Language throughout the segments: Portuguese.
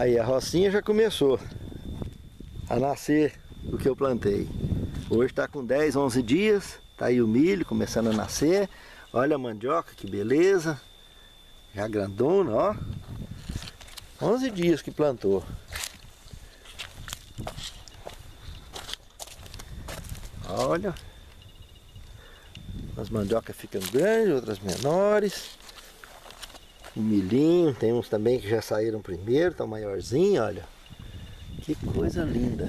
Aí a rocinha já começou a nascer o que eu plantei. Hoje está com 10, 11 dias, tá aí o milho começando a nascer. Olha a mandioca, que beleza. Já grandona, ó. 11 dias que plantou. Olha. As mandiocas ficam grandes, outras menores. O milhinho, tem uns também que já saíram primeiro, estão maiorzinho, olha. Que coisa linda.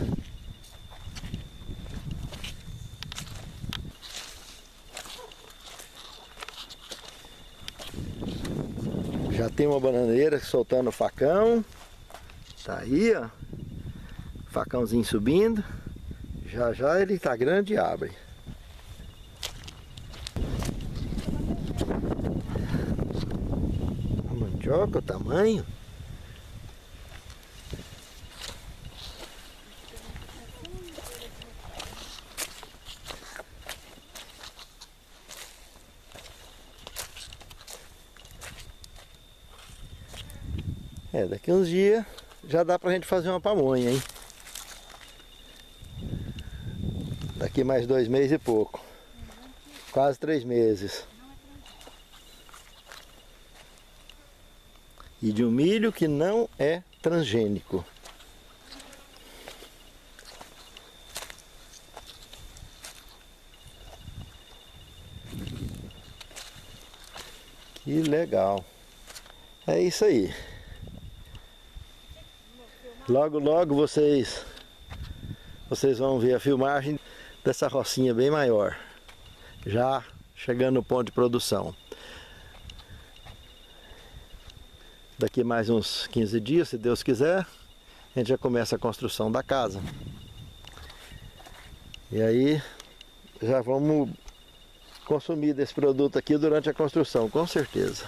Já tem uma bananeira soltando o facão. Tá aí, ó. Facãozinho subindo. Já já ele tá grande e abre. A mandioca, o tamanho. Daqui uns dias já dá pra gente fazer uma pamonha, hein? Daqui mais 2 meses e pouco. Quase 3 meses. E de um milho que não é transgênico. Que legal. É isso aí. Logo, logo vocês vão ver a filmagem dessa rocinha bem maior. Já chegando no ponto de produção. Daqui mais uns 15 dias, se Deus quiser, a gente já começa a construção da casa. E aí já vamos consumir desse produto aqui durante a construção, com certeza.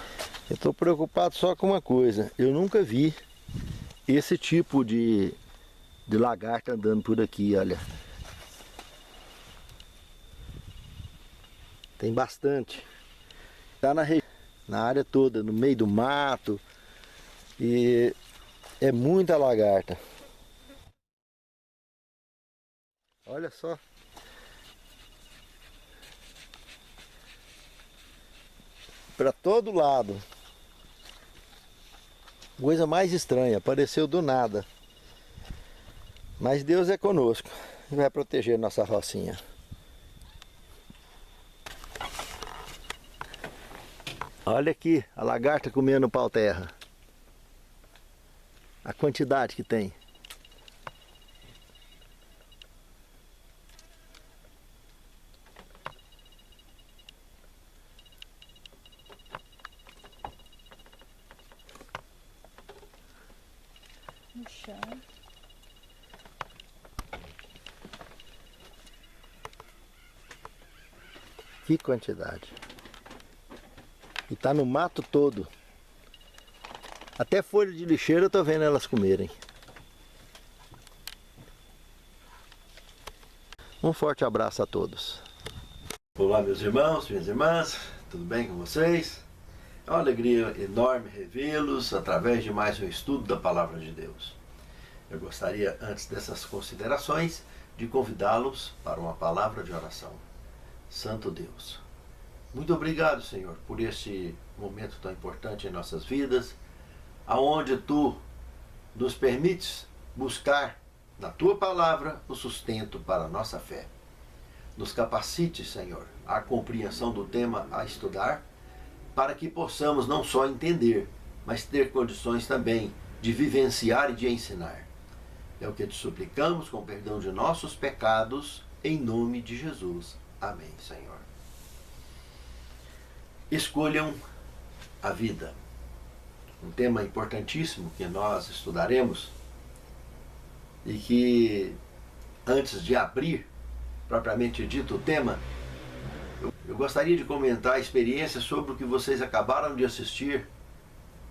Eu estou preocupado só com uma coisa. Eu nunca vi esse tipo de lagarta andando por aqui, olha. Tem bastante. Tá na área toda, no meio do mato. E é muita lagarta. Olha só. Para todo lado. Coisa mais estranha, apareceu do nada. Mas Deus é conosco. Vai proteger nossa rocinha. Olha aqui a lagarta comendo pau-terra. A quantidade que tem. No chão. Que quantidade. E tá no mato todo. Até folha de lixeira eu tô vendo elas comerem. Um forte abraço a todos. Olá, meus irmãos, minhas irmãs, tudo bem com vocês? É uma alegria enorme revê-los através de mais um estudo da Palavra de Deus. Eu gostaria, antes dessas considerações, de convidá-los para uma palavra de oração. Santo Deus, muito obrigado, Senhor, por este momento tão importante em nossas vidas, aonde Tu nos permites buscar na Tua Palavra o sustento para a nossa fé. Nos capacite, Senhor, a compreensão do tema a estudar, para que possamos não só entender, mas ter condições também de vivenciar e de ensinar. É o que te suplicamos com perdão de nossos pecados, em nome de Jesus. Amém, Senhor. Escolham a vida. Um tema importantíssimo que nós estudaremos e que, antes de abrir propriamente dito o tema, eu gostaria de comentar a experiência sobre o que vocês acabaram de assistir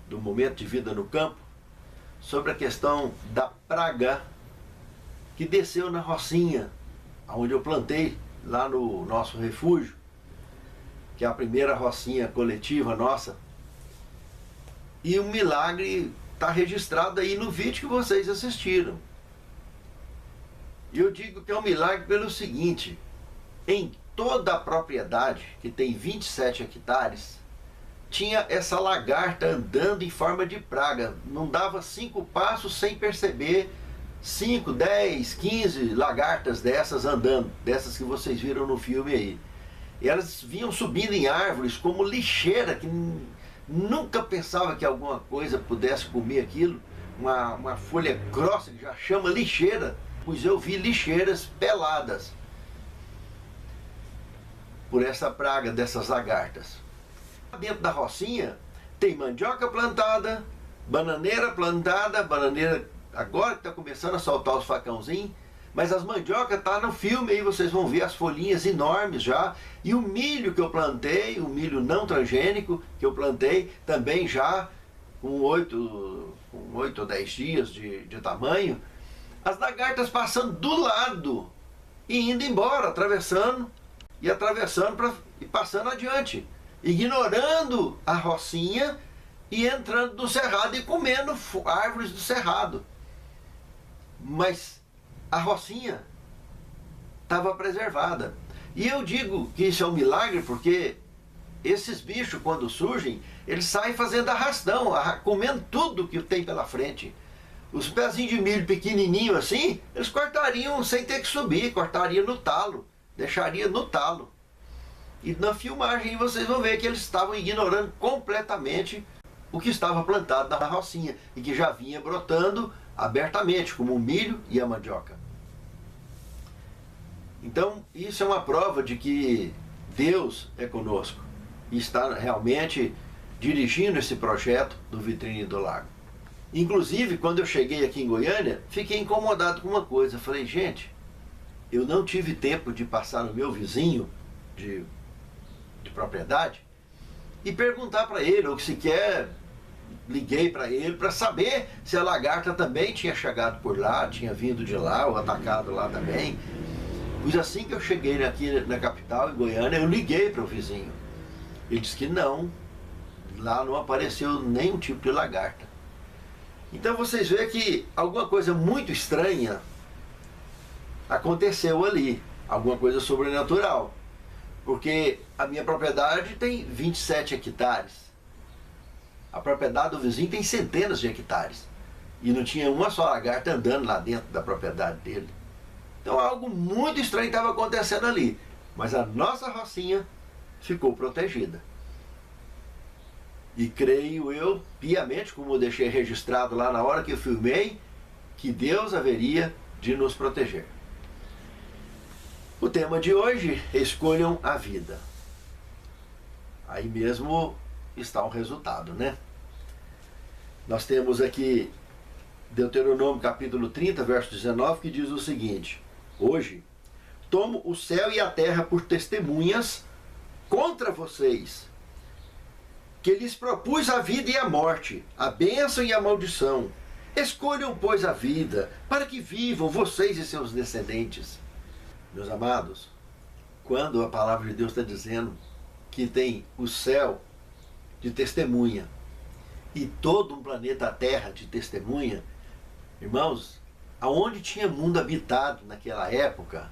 do momento de vida no campo, sobre a questão da praga que desceu na rocinha, onde eu plantei lá no nosso refúgio, que é a primeira rocinha coletiva nossa. E o milagre está registrado aí no vídeo que vocês assistiram. E eu digo que é um milagre pelo seguinte: em toda a propriedade, que tem 27 hectares, tinha essa lagarta andando em forma de praga. Não dava 5 passos sem perceber 5, 10, 15 lagartas dessas andando, dessas que vocês viram no filme aí. E elas vinham subindo em árvores como lixeira, que nunca pensava que alguma coisa pudesse comer aquilo. Uma folha grossa que já chama lixeira, pois eu vi lixeiras peladas por essa praga dessas lagartas. Dentro da rocinha tem mandioca plantada, bananeira plantada, bananeira agora que está começando a soltar os facãozinhos, mas as mandiocas tá no filme aí, vocês vão ver as folhinhas enormes já. E o milho que eu plantei, o milho não transgênico que eu plantei, também já com 8 ou 10 dias de tamanho, as lagartas passando do lado e indo embora, atravessando e passando adiante, ignorando a rocinha e entrando no cerrado e comendo árvores do cerrado. Mas a rocinha estava preservada. E eu digo que isso é um milagre porque esses bichos, quando surgem, eles saem fazendo arrastão, comendo tudo que tem pela frente. Os pezinhos de milho pequenininho assim, eles cortariam sem ter que subir, cortariam no talo, deixaria no talo. E na filmagem vocês vão ver que eles estavam ignorando completamente o que estava plantado na rocinha e que já vinha brotando abertamente, como o milho e a mandioca. Então, isso é uma prova de que Deus é conosco e está realmente dirigindo esse projeto do Vitrine do Lago. Inclusive, quando eu cheguei aqui em Goiânia, fiquei incomodado com uma coisa. Falei, gente, eu não tive tempo de passar no meu vizinho de propriedade e perguntar para ele, ou sequer liguei para ele para saber se a lagarta também tinha chegado por lá, tinha vindo de lá ou atacado lá também. Pois assim que eu cheguei aqui na capital, em Goiânia, eu liguei para o vizinho. Ele disse que não, lá não apareceu nenhum tipo de lagarta. Então vocês veem que alguma coisa muito estranha aconteceu ali, alguma coisa sobrenatural. Porque a minha propriedade tem 27 hectares. A propriedade do vizinho tem centenas de hectares. E não tinha uma só lagarta andando lá dentro da propriedade dele. Então algo muito estranho estava acontecendo ali. Mas a nossa rocinha ficou protegida. E creio eu, piamente, como eu deixei registrado lá na hora que eu filmei, que Deus haveria de nos proteger. O tema de hoje, escolham a vida. Aí mesmo está o resultado, né? Nós temos aqui Deuteronômio capítulo 30, verso 19, que diz o seguinte: hoje tomo o céu e a terra por testemunhas contra vocês, que lhes propus a vida e a morte, a bênção e a maldição. Escolham, pois, a vida, para que vivam vocês e seus descendentes. Meus amados, quando a palavra de Deus está dizendo que tem o céu de testemunha e todo um planeta Terra de testemunha, irmãos, aonde tinha mundo habitado naquela época,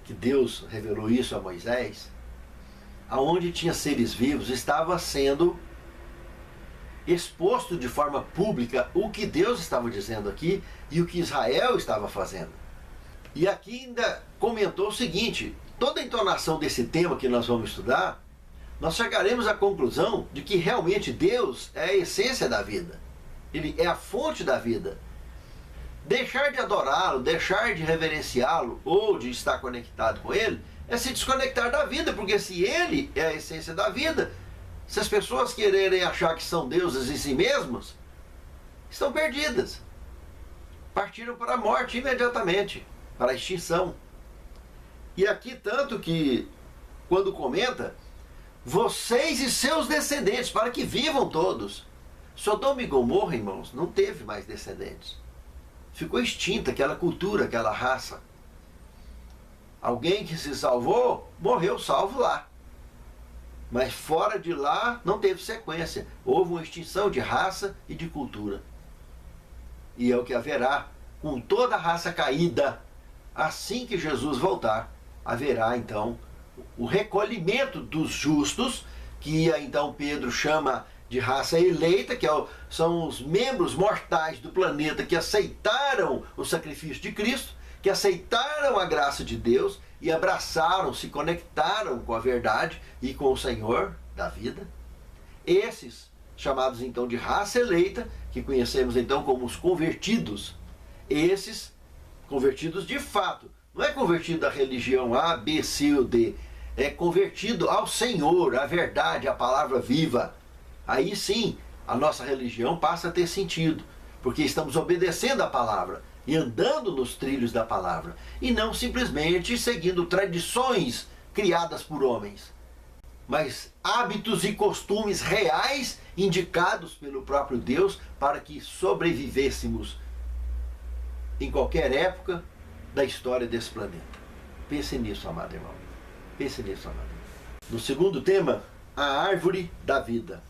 que Deus revelou isso a Moisés, aonde tinha seres vivos, estava sendo exposto de forma pública o que Deus estava dizendo aqui e o que Israel estava fazendo. E aqui ainda comentou o seguinte: toda a entonação desse tema que nós vamos estudar, nós chegaremos à conclusão de que realmente Deus é a essência da vida. Ele é a fonte da vida. Deixar de adorá-lo, deixar de reverenciá-lo ou de estar conectado com ele é se desconectar da vida, porque se ele é a essência da vida, se as pessoas quererem achar que são deuses em si mesmos, estão perdidas. Partiram para a morte imediatamente, para a extinção. E aqui tanto que, quando comenta, vocês e seus descendentes, para que vivam todos. Sodoma e Gomorra, irmãos, não teve mais descendentes. Ficou extinta aquela cultura, aquela raça. Alguém que se salvou, morreu salvo lá. Mas fora de lá não teve sequência. Houve uma extinção de raça e de cultura. E é o que haverá com toda a raça caída. Assim que Jesus voltar, haverá então o recolhimento dos justos, que então Pedro chama de raça eleita, que são os membros mortais do planeta que aceitaram o sacrifício de Cristo, que aceitaram a graça de Deus e abraçaram, se conectaram com a verdade e com o Senhor da vida. Esses, chamados então de raça eleita, que conhecemos então como os convertidos, esses convertidos de fato, não é convertido à religião A, B, C ou D, é convertido ao Senhor, à verdade, à palavra viva. Aí sim, a nossa religião passa a ter sentido, porque estamos obedecendo a palavra e andando nos trilhos da palavra, e não simplesmente seguindo tradições criadas por homens, mas hábitos e costumes reais indicados pelo próprio Deus para que sobrevivêssemos em qualquer época da história desse planeta. Pense nisso, amado irmão. Pense nisso, amado irmão. No segundo tema, a árvore da vida.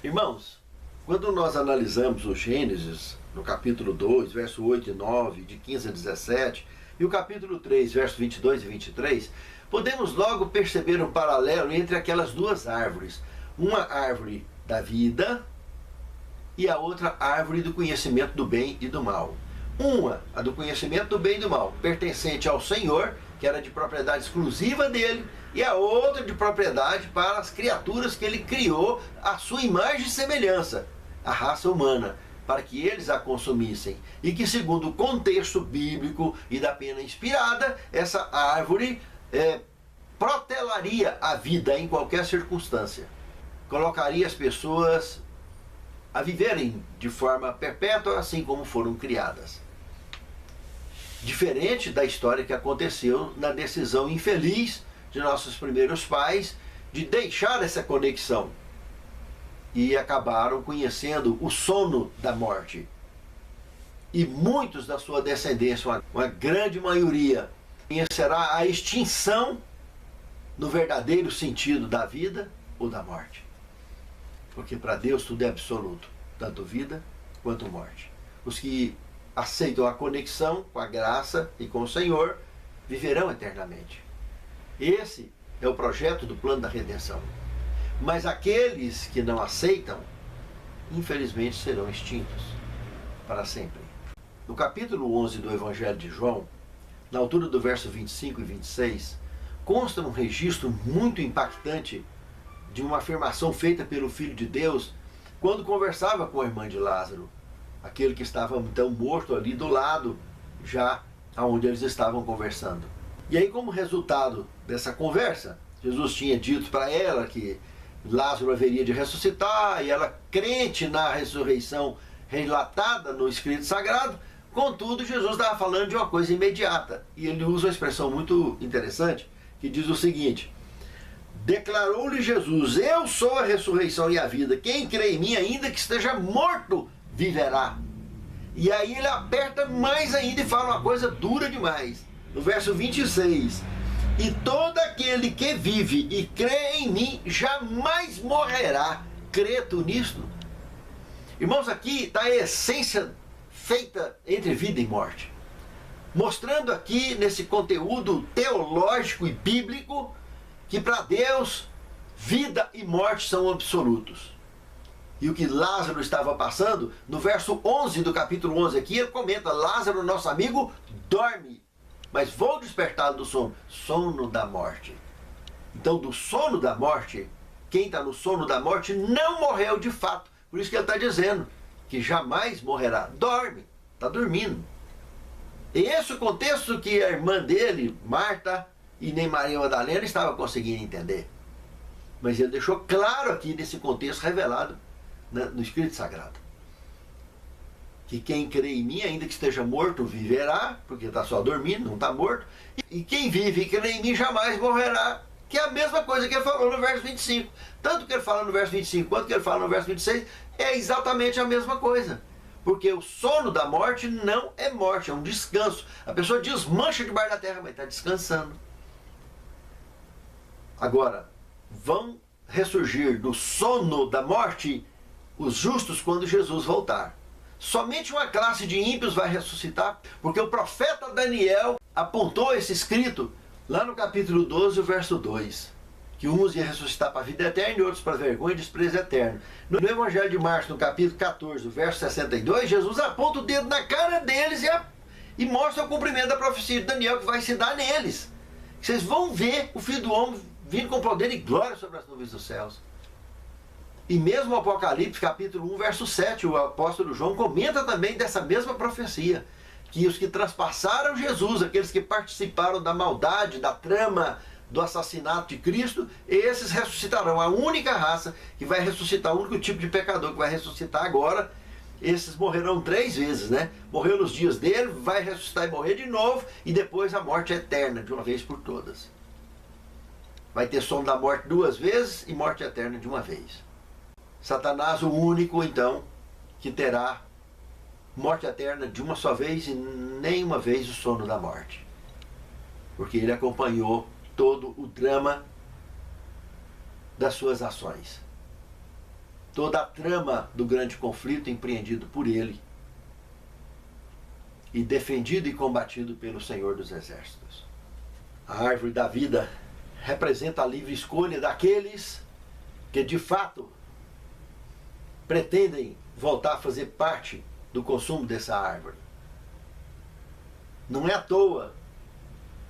Irmãos, quando nós analisamos o Gênesis, no capítulo 2, verso 8 e 9, de 15 a 17, e o capítulo 3, verso 22 e 23, podemos logo perceber um paralelo entre aquelas duas árvores. Uma árvore da vida e a outra árvore do conhecimento do bem e do mal. Uma, a do conhecimento do bem e do mal, pertencente ao Senhor, que era de propriedade exclusiva dele, e a outra de propriedade para as criaturas que ele criou à sua imagem e semelhança, a raça humana, para que eles a consumissem. E que, segundo o contexto bíblico e da pena inspirada, essa árvore protelaria a vida em qualquer circunstância. Colocaria as pessoas a viverem de forma perpétua, assim como foram criadas. Diferente da história que aconteceu na decisão infeliz de nossos primeiros pais de deixar essa conexão e acabaram conhecendo o sono da morte. E muitos da sua descendência, uma grande maioria, conhecerá a extinção no verdadeiro sentido da vida ou da morte. Porque para Deus tudo é absoluto, tanto vida quanto morte. Os que aceitam a conexão com a graça e com o Senhor viverão eternamente. Esse é o projeto do plano da redenção. Mas aqueles que não aceitam, infelizmente serão extintos para sempre. No capítulo 11 do Evangelho de João, na altura do verso 25 e 26, consta um registro muito impactante de uma afirmação feita pelo Filho de Deus quando conversava com a irmã de Lázaro, aquele que estava então morto ali do lado, já aonde eles estavam conversando. E aí, como resultado dessa conversa, Jesus tinha dito para ela que Lázaro haveria de ressuscitar, e ela, crente na ressurreição relatada no Escrito Sagrado, contudo, Jesus estava falando de uma coisa imediata. E ele usa uma expressão muito interessante, que diz o seguinte: declarou-lhe Jesus: eu sou a ressurreição e a vida. Quem crê em mim, ainda que esteja morto, viverá. E aí ele aperta mais ainda e fala uma coisa dura demais. No verso 26, e todo aquele que vive e crê em mim jamais morrerá. Crê tu nisto? Irmãos, aqui está a essência feita entre vida e morte. Mostrando aqui nesse conteúdo teológico e bíblico que para Deus vida e morte são absolutos. E o que Lázaro estava passando, no verso 11 do capítulo 11 aqui, ele comenta: Lázaro, nosso amigo, dorme, mas vou despertá-lo do sono. Sono da morte. Então, do sono da morte, quem está no sono da morte não morreu de fato. Por isso que ele está dizendo que jamais morrerá. Dorme, está dormindo. E esse é o contexto que a irmã dele, Marta, e nem Maria Madalena estava conseguindo entender. Mas ele deixou claro aqui nesse contexto revelado no Escrito Sagrado, que quem crê em mim, ainda que esteja morto, viverá, porque está só dormindo, não está morto. E quem vive e crê em mim jamais morrerá. Que é a mesma coisa que ele falou no verso 25. Tanto que ele fala no verso 25 quanto que ele fala no verso 26, é exatamente a mesma coisa. Porque o sono da morte não é morte, é um descanso. A pessoa desmancha debaixo da terra, mas está descansando. Agora, vão ressurgir do sono da morte os justos quando Jesus voltar. Somente uma classe de ímpios vai ressuscitar, porque o profeta Daniel apontou esse escrito lá no capítulo 12, verso 2, que uns iam ressuscitar para a vida eterna e outros para vergonha e desprezo eterno. No Evangelho de Marcos, no capítulo 14, verso 62, Jesus aponta o dedo na cara deles e mostra o cumprimento da profecia de Daniel que vai se dar neles. Vocês vão ver o Filho do Homem vindo com poder e glória sobre as nuvens dos céus. E mesmo o Apocalipse, capítulo 1, verso 7, o apóstolo João comenta também dessa mesma profecia, que os que transpassaram Jesus, aqueles que participaram da maldade, da trama, do assassinato de Cristo, esses ressuscitarão. A única raça que vai ressuscitar, o único tipo de pecador que vai ressuscitar agora, esses morrerão 3 vezes, né? Morreu nos dias dele, vai ressuscitar e morrer de novo, e depois a morte eterna, de uma vez por todas. Vai ter sono da morte 2 vezes e morte eterna de uma vez. Satanás, o único, então, que terá morte eterna de uma só vez e nem uma vez o sono da morte. Porque ele acompanhou todo o drama das suas ações. Toda a trama do grande conflito empreendido por ele e defendido e combatido pelo Senhor dos Exércitos. A árvore da vida representa a livre escolha daqueles que de fato pretendem voltar a fazer parte do consumo dessa árvore. Não é à toa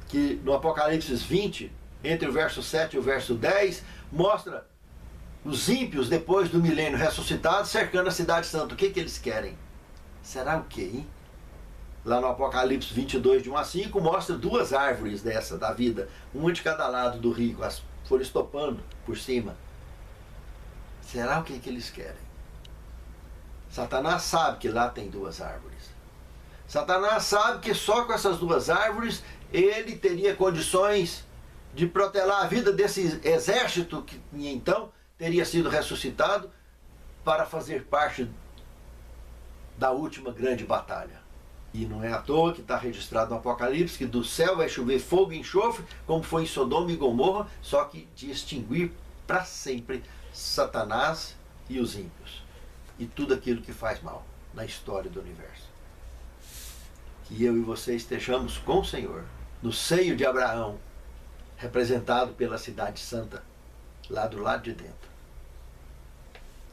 que no Apocalipse 20, entre o verso 7 e o verso 10, mostra os ímpios, depois do milênio ressuscitados, cercando a cidade santa. O que eles querem? Será o quê, hein? Lá no Apocalipse 22, de 1 a 5, mostra 2 árvores dessa, da vida, uma de cada lado do rio, as folhas topando por cima. Será o que eles querem? Satanás sabe que lá tem 2 árvores. Satanás sabe que só com essas 2 árvores ele teria condições de protelar a vida desse exército que então teria sido ressuscitado para fazer parte da última grande batalha. E não é à toa que está registrado no Apocalipse que do céu vai chover fogo e enxofre, como foi em Sodoma e Gomorra, só que de extinguir para sempre Satanás e os ímpios e tudo aquilo que faz mal na história do universo. Que eu e você estejamos com o Senhor, no seio de Abraão, representado pela cidade santa, lá do lado de dentro.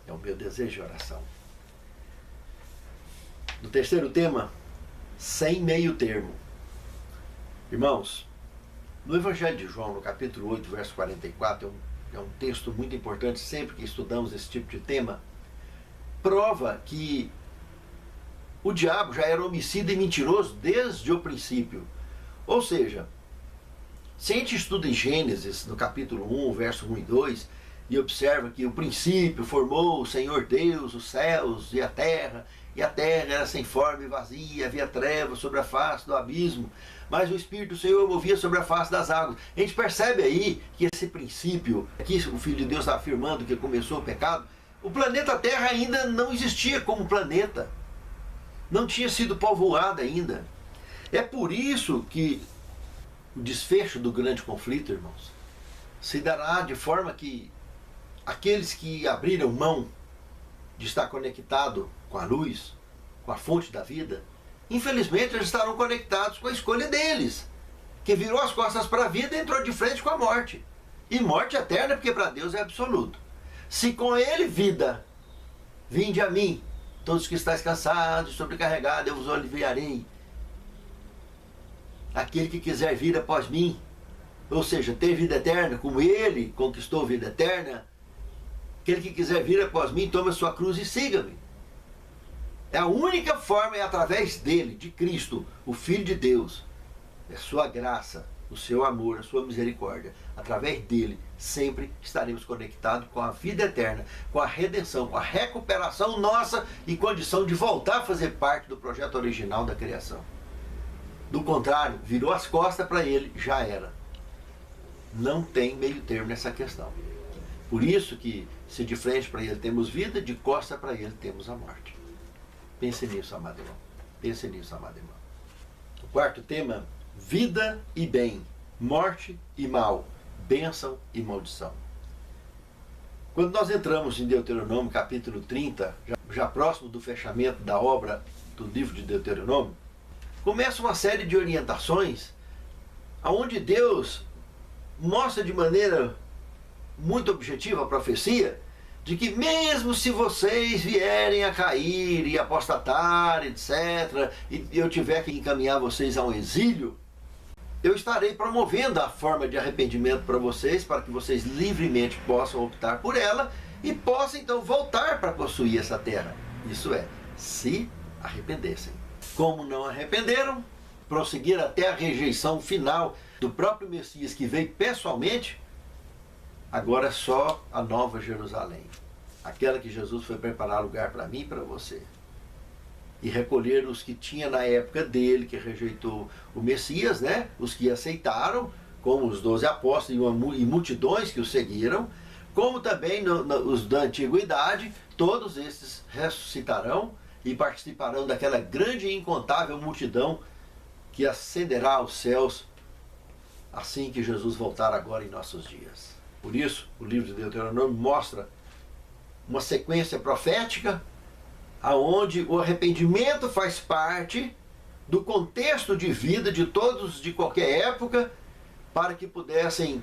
É o meu desejo e oração. No terceiro tema, sem meio termo. Irmãos, no Evangelho de João, no capítulo 8, verso 44, é um texto muito importante sempre que estudamos esse tipo de tema, prova que o diabo já era homicida e mentiroso desde o princípio. Ou seja, se a gente estuda em Gênesis, no capítulo 1, verso 1 e 2, e observa que o princípio formou o Senhor Deus, os céus e a terra era sem forma e vazia, havia trevas sobre a face do abismo, mas o Espírito do Senhor movia sobre a face das águas. A gente percebe aí que esse princípio, que o Filho de Deus está afirmando que começou o pecado, o planeta Terra ainda não existia como planeta. Não tinha sido povoado ainda. É por isso que o desfecho do grande conflito, irmãos, se dará de forma que aqueles que abriram mão de estar conectado com a luz, com a fonte da vida, infelizmente eles estarão conectados com a escolha deles, que virou as costas para a vida e entrou de frente com a morte. E morte eterna, porque para Deus é absoluto. Se com ele vida, vinde a mim, todos que estáis cansados e sobrecarregados, eu vos aliviarei. Aquele que quiser vir após mim, ou seja, ter vida eterna, como ele conquistou vida eterna, aquele que quiser vir após mim, tome a sua cruz e siga-me. É a única forma, é através dele, de Cristo, o Filho de Deus, é sua graça, o seu amor, a sua misericórdia. Através dele, sempre estaremos conectados com a vida eterna, com a redenção, com a recuperação nossa e condição de voltar a fazer parte do projeto original da criação. Do contrário, virou as costas para ele, já era. Não tem meio termo nessa questão. Por isso que, se de frente para ele temos vida, de costa para ele temos a morte. Pense nisso, amado irmão. Pense nisso, amado irmão. O quarto tema, vida e bem, morte e mal, bênção e maldição. Quando nós entramos em Deuteronômio capítulo 30, já próximo do fechamento da obra do livro de Deuteronômio, começa uma série de orientações onde Deus mostra de maneira muito objetiva a profecia de que mesmo se vocês vierem a cair e apostatar, etc., e eu tiver que encaminhar vocês a um exílio, eu estarei promovendo a forma de arrependimento para vocês, para que vocês livremente possam optar por ela e possam então voltar para possuir essa terra. Isso é, se arrependessem. Como não arrependeram, prosseguir até a rejeição final do próprio Messias que veio pessoalmente, agora é só a Nova Jerusalém, aquela que Jesus foi preparar lugar para mim e para você. E recolher os que tinha na época dele, que rejeitou o Messias, né? Os que aceitaram, como os 12 apóstolos e multidões que o seguiram, como também os da antiguidade, todos esses ressuscitarão e participarão daquela grande e incontável multidão que ascenderá aos céus assim que Jesus voltar agora em nossos dias. Por isso, o livro de Deuteronômio mostra uma sequência profética aonde o arrependimento faz parte do contexto de vida de todos de qualquer época, para que pudessem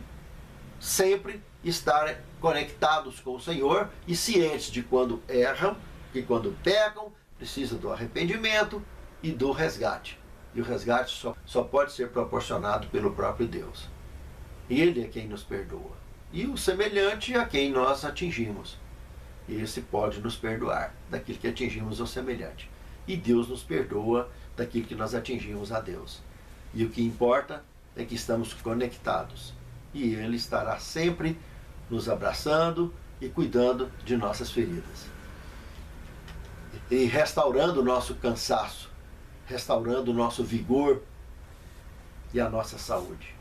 sempre estar conectados com o Senhor e cientes de quando erram, que quando pecam, precisa do arrependimento e do resgate. E o resgate só pode ser proporcionado pelo próprio Deus. Ele é quem nos perdoa. E o semelhante a quem nós atingimos. Esse pode nos perdoar daquilo que atingimos ao semelhante. E Deus nos perdoa daquilo que nós atingimos a Deus. E o que importa é que estamos conectados. E Ele estará sempre nos abraçando e cuidando de nossas feridas. E restaurando o nosso cansaço, restaurando o nosso vigor e a nossa saúde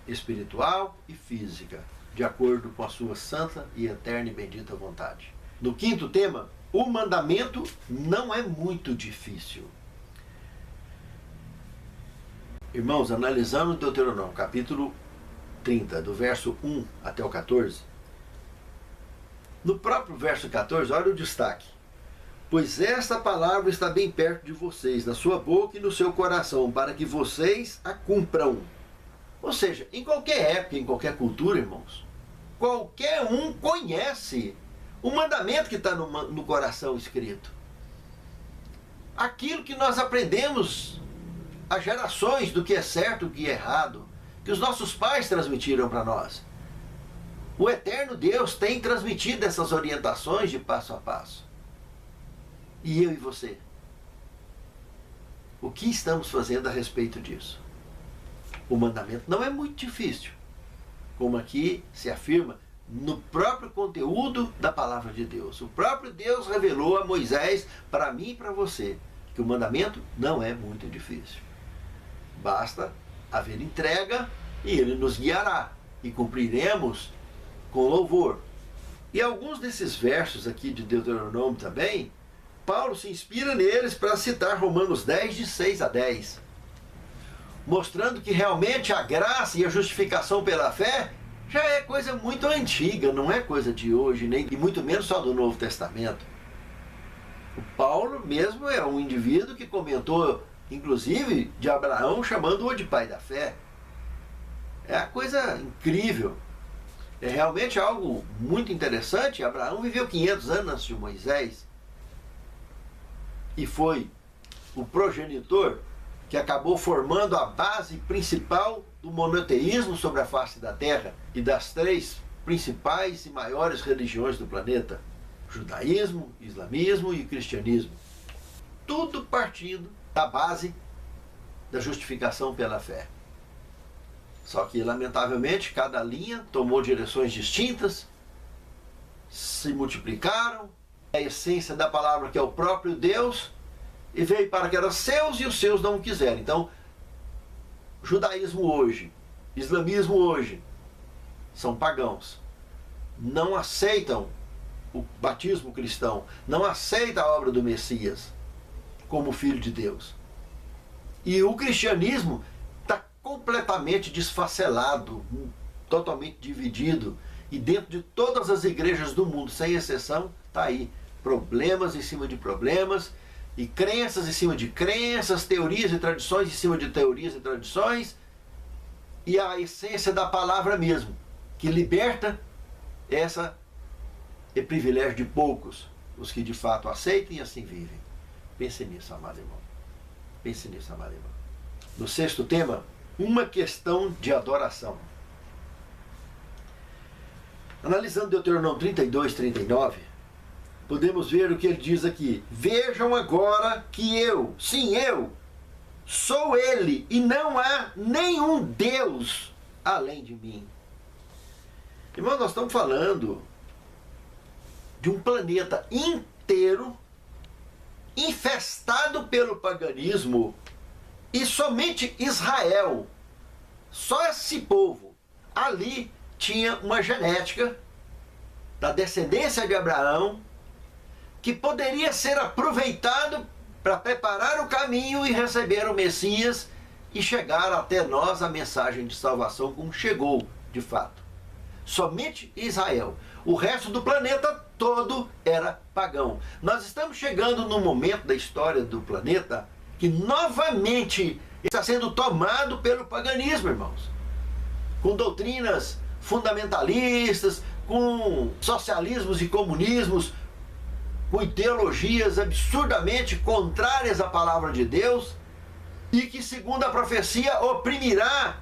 espiritual e física, de acordo com a sua santa e eterna e bendita vontade. No quinto tema, o mandamento não é muito difícil. Irmãos, analisando o Deuteronômio, capítulo 30, do verso 1 até o 14, no próprio verso 14, olha o destaque. Pois esta palavra está bem perto de vocês, na sua boca e no seu coração, para que vocês a cumpram. Ou seja, em qualquer época, em qualquer cultura, irmãos, qualquer um conhece o mandamento que está no coração escrito. Aquilo que nós aprendemos há gerações do que é certo e o que é errado, que os nossos pais transmitiram para nós. O eterno Deus tem transmitido essas orientações de passo a passo. E eu e você? O que estamos fazendo a respeito disso? O mandamento não é muito difícil, como aqui se afirma no próprio conteúdo da palavra de Deus. O próprio Deus revelou a Moisés, para mim e para você, que o mandamento não é muito difícil. Basta haver entrega e Ele nos guiará e cumpriremos com louvor. E alguns desses versos aqui de Deuteronômio também, Paulo se inspira neles para citar Romanos 10, de 6 a 10. Mostrando que realmente a graça e a justificação pela fé já é coisa muito antiga, não é coisa de hoje, nem e muito menos só do Novo Testamento. O Paulo mesmo é um indivíduo que comentou, inclusive, de Abraão, chamando-o de pai da fé. É uma coisa incrível. É realmente algo muito interessante. Abraão viveu 500 anos antes de Moisés e foi o progenitor que acabou formando a base principal do monoteísmo sobre a face da Terra e das três principais e maiores religiões do planeta: judaísmo, islamismo e cristianismo. Tudo partindo da base da justificação pela fé. Só que, lamentavelmente, cada linha tomou direções distintas, se multiplicaram, a essência da palavra, que é o próprio Deus, e veio para que eram seus e os seus não o quiseram. Então, judaísmo hoje, islamismo hoje, são pagãos. Não aceitam o batismo cristão, não aceitam a obra do Messias como Filho de Deus. E o cristianismo está completamente desfacelado, totalmente dividido E dentro de todas as igrejas do mundo, sem exceção, está aí. Problemas em cima de problemas, e crenças em cima de crenças, teorias e tradições em cima de teorias e tradições, e a essência da palavra mesmo, que liberta, essa é privilégio de poucos, os que de fato aceitam e assim vivem. Pense nisso, amado irmão. Pense nisso, amado irmão. No sexto tema, uma questão de adoração. Analisando Deuteronômio 32, 39, podemos ver o que ele diz aqui. Vejam agora que eu, sim eu, sou ele e não há nenhum Deus além de mim. Irmão, nós estamos falando de um planeta inteiro infestado pelo paganismo, e somente Israel, só esse povo ali tinha uma genética da descendência de Abraão que poderia ser aproveitado para preparar o caminho e receber o Messias e chegar até nós a mensagem de salvação como chegou de fato. Somente Israel. O resto do planeta todo era pagão. Nós estamos chegando num momento da história do planeta que novamente está sendo tomado pelo paganismo, irmãos. Com doutrinas fundamentalistas, com socialismos e comunismos, com ideologias absurdamente contrárias à palavra de Deus e que, segundo a profecia, oprimirá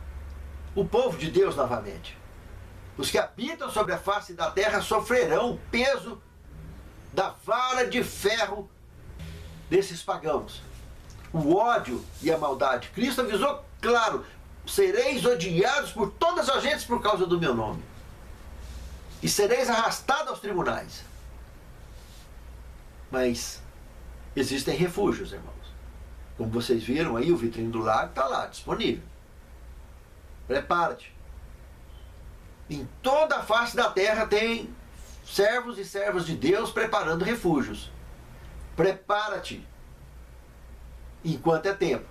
o povo de Deus novamente. Os que habitam sobre a face da terra sofrerão o peso da vara de ferro desses pagãos. O ódio e a maldade. Cristo avisou, claro, sereis odiados por todas as gentes por causa do meu nome. E sereis arrastados aos tribunais. Mas existem refúgios, irmãos. Como vocês viram aí, o vitrine do lago está lá, disponível. Prepara-te. Em toda a face da terra tem servos e servas de Deus preparando refúgios. Prepara-te enquanto é tempo.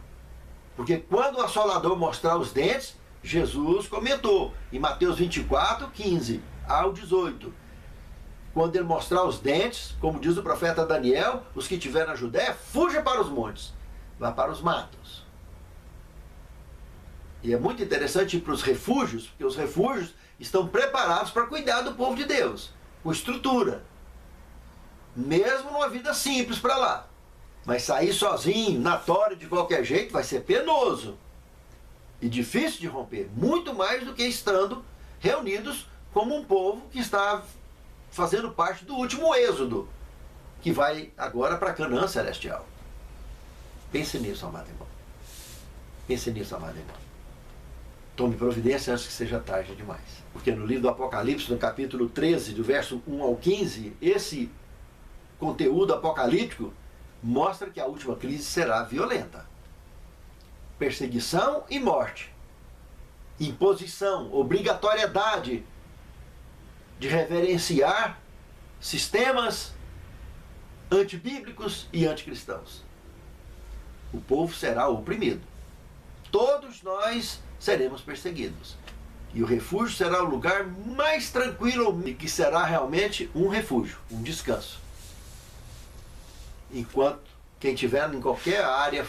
Porque quando o assolador mostrar os dentes, Jesus comentou em Mateus 24, 15 ao 18. Quando ele mostrar os dentes, como diz o profeta Daniel, os que estiverem na Judéia, fuja para os montes, vá para os matos. E é muito interessante ir para os refúgios, porque os refúgios estão preparados para cuidar do povo de Deus, com estrutura. Mesmo numa vida simples para lá. Mas sair sozinho, na tora, de qualquer jeito, vai ser penoso. E difícil de romper. Muito mais do que estando reunidos como um povo que está fazendo parte do último êxodo, que vai agora para Canaã celestial. Pense nisso, amado irmão. Pense nisso, amado irmão. Tome providência antes que seja tarde demais. Porque no livro do Apocalipse, no capítulo 13, do verso 1 ao 15, esse conteúdo apocalíptico mostra que a última crise será violenta. Perseguição e morte. Imposição, obrigatoriedade de reverenciar sistemas antibíblicos e anticristãos. O povo será oprimido. Todos nós seremos perseguidos. E o refúgio será o lugar mais tranquilo, e que será realmente um refúgio, um descanso. Enquanto quem estiver em qualquer área,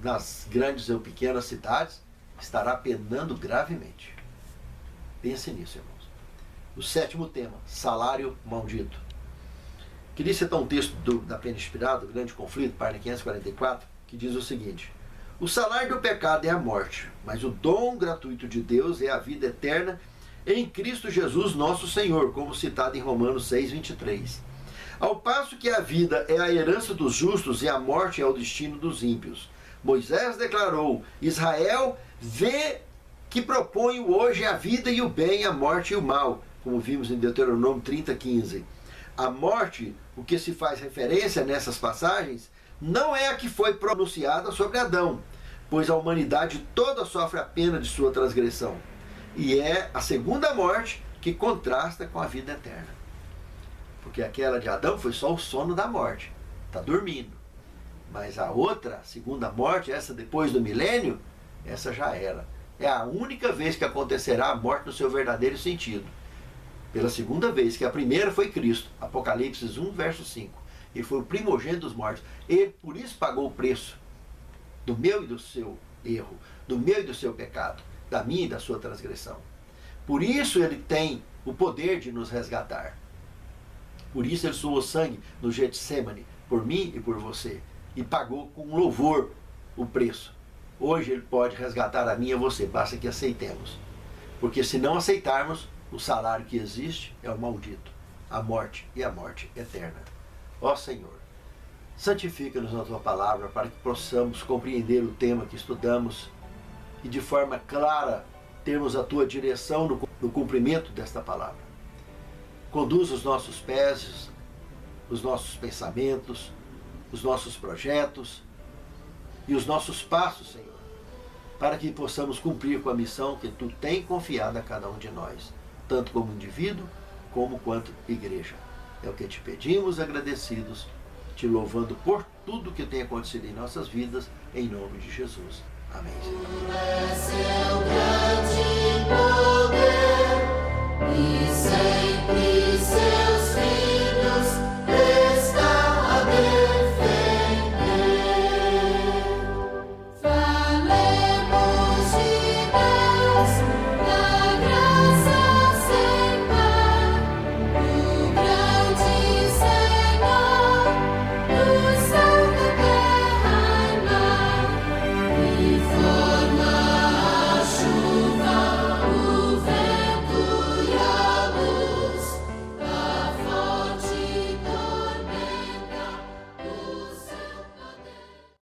nas grandes ou pequenas cidades, estará penando gravemente. Pense nisso, irmãos. O sétimo tema, salário maldito. Queria citar um texto da Plena Inspirada, do Grande Conflito, página 544, que diz o seguinte: o salário do pecado é a morte, mas o dom gratuito de Deus é a vida eterna em Cristo Jesus nosso Senhor, como citado em Romanos 6, 23. Ao passo que a vida é a herança dos justos e a morte é o destino dos ímpios. Moisés declarou: Israel vê que proponho hoje a vida e o bem, a morte e o mal, como vimos em Deuteronômio 30, 15. A morte, o que se faz referência nessas passagens, não é a que foi pronunciada sobre Adão, pois a humanidade toda sofre a pena de sua transgressão. E é a segunda morte que contrasta com a vida eterna. Porque aquela de Adão foi só o sono da morte, está dormindo. Mas a outra, a segunda morte, essa depois do milênio, essa já era. É a única vez que acontecerá a morte no seu verdadeiro sentido. pela segunda vez, que a primeira foi Cristo, Apocalipse 1, verso 5. Ele foi o primogênito dos mortos. Ele, por isso, pagou o preço do meu e do seu erro, do meu e do seu pecado, da minha e da sua transgressão. Por isso ele tem o poder de nos resgatar. Por isso ele suou sangue no Getsemane, por mim e por você, e pagou com louvor o preço. Hoje ele pode resgatar a mim e a você, basta que aceitemos. Porque se não aceitarmos, o salário que existe é o maldito, a morte e a morte eterna. Ó Senhor, santifica-nos na Tua palavra para que possamos compreender o tema que estudamos e de forma clara termos a Tua direção no cumprimento desta palavra. Conduz os nossos pés, os nossos pensamentos, os nossos projetos e os nossos passos, Senhor, para que possamos cumprir com a missão que Tu tem confiado a cada um de nós, tanto como indivíduo, como quanto igreja. É o que te pedimos, agradecidos, te louvando por tudo que tem acontecido em nossas vidas, em nome de Jesus. Amém, Senhor. É seu grande poder e sempre